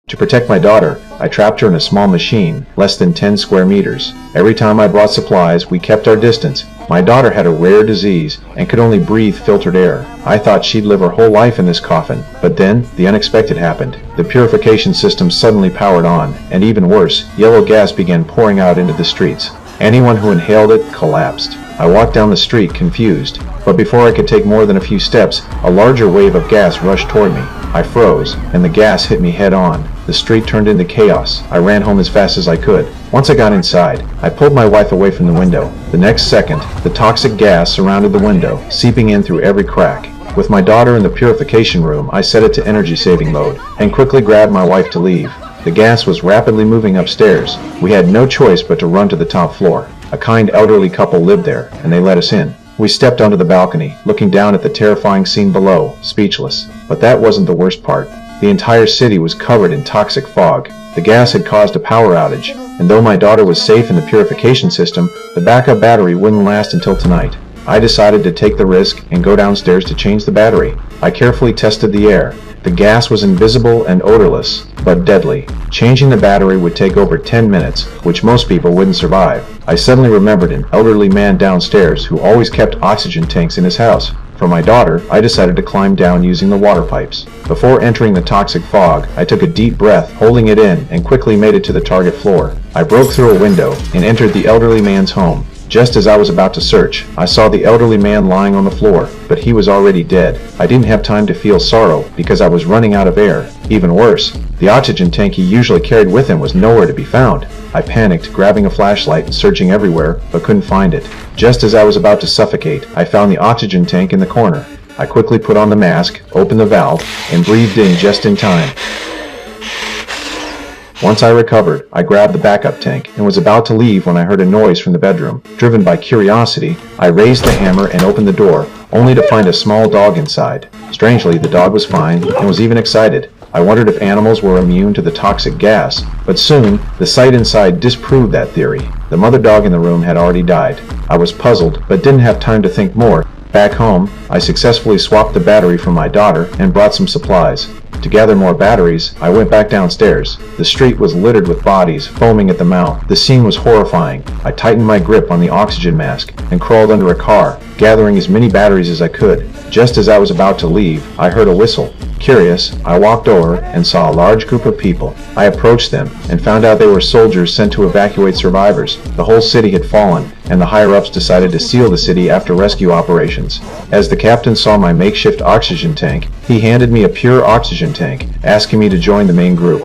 To protect my daughter, I trapped her in a small machine, less than 10 square meters. Every time I brought supplies, we kept our distance. My daughter had a rare disease and could only breathe filtered air. I thought she'd live her whole life in this coffin, but then the unexpected happened. The purification system suddenly powered on, and even worse, yellow gas began pouring out into the streets. Anyone who inhaled it collapsed. I walked down the street confused, but before I could take more than a few steps, a larger wave of gas rushed toward me. I froze, and the gas hit me head on. The street turned into chaos. I ran home as fast as I could. Once I got inside, I pulled my wife away from the window. The next second, the toxic gas surrounded the window, seeping in through every crack. With my daughter in the purification room, I set it to energy-saving mode, and quickly grabbed my wife to leave. The gas was rapidly moving upstairs. We had no choice but to run to the top floor. A kind elderly couple lived there, and they let us in. We stepped onto the balcony, looking down at the terrifying scene below, speechless. But that wasn't the worst part. The entire city was covered in toxic fog. The gas had caused a power outage, and though my daughter was safe in the purification system, the backup battery wouldn't last until tonight. I decided to take the risk and go downstairs to change the battery. I carefully tested the air. The gas was invisible and odorless, but deadly. Changing the battery would take over 10 minutes, which most people wouldn't survive. I suddenly remembered an elderly man downstairs who always kept oxygen tanks in his house. For my daughter, I decided to climb down using the water pipes. Before entering the toxic fog, I took a deep breath, holding it in, and quickly made it to the target floor. I broke through a window and entered the elderly man's home. Just as I was about to search, I saw the elderly man lying on the floor, but he was already dead. I didn't have time to feel sorrow because I was running out of air. Even worse, the oxygen tank he usually carried with him was nowhere to be found. I panicked, grabbing a flashlight and searching everywhere, but couldn't find it. Just as I was about to suffocate, I found the oxygen tank in the corner. I quickly put on the mask, opened the valve, and breathed in just in time. Once I recovered, I grabbed the backup tank and was about to leave when I heard a noise from the bedroom. Driven by curiosity, I raised the hammer and opened the door, only to find a small dog inside. Strangely, the dog was fine and was even excited. I wondered if animals were immune to the toxic gas, but soon, the sight inside disproved that theory. The mother dog in the room had already died. I was puzzled, but didn't have time to think more. Back home, I successfully swapped the battery for my daughter and brought some supplies. To gather more batteries, I went back downstairs. The street was littered with bodies, foaming at the mouth. The scene was horrifying. I tightened my grip on the oxygen mask and crawled under a car, gathering as many batteries as I could. Just as I was about to leave, I heard a whistle. Curious, I walked over and saw a large group of people. I approached them and found out they were soldiers sent to evacuate survivors. The whole city had fallen, and the higher-ups decided to seal the city after rescue operations. As the captain saw my makeshift oxygen tank, he handed me a pure oxygen tank, asking me to join the main group.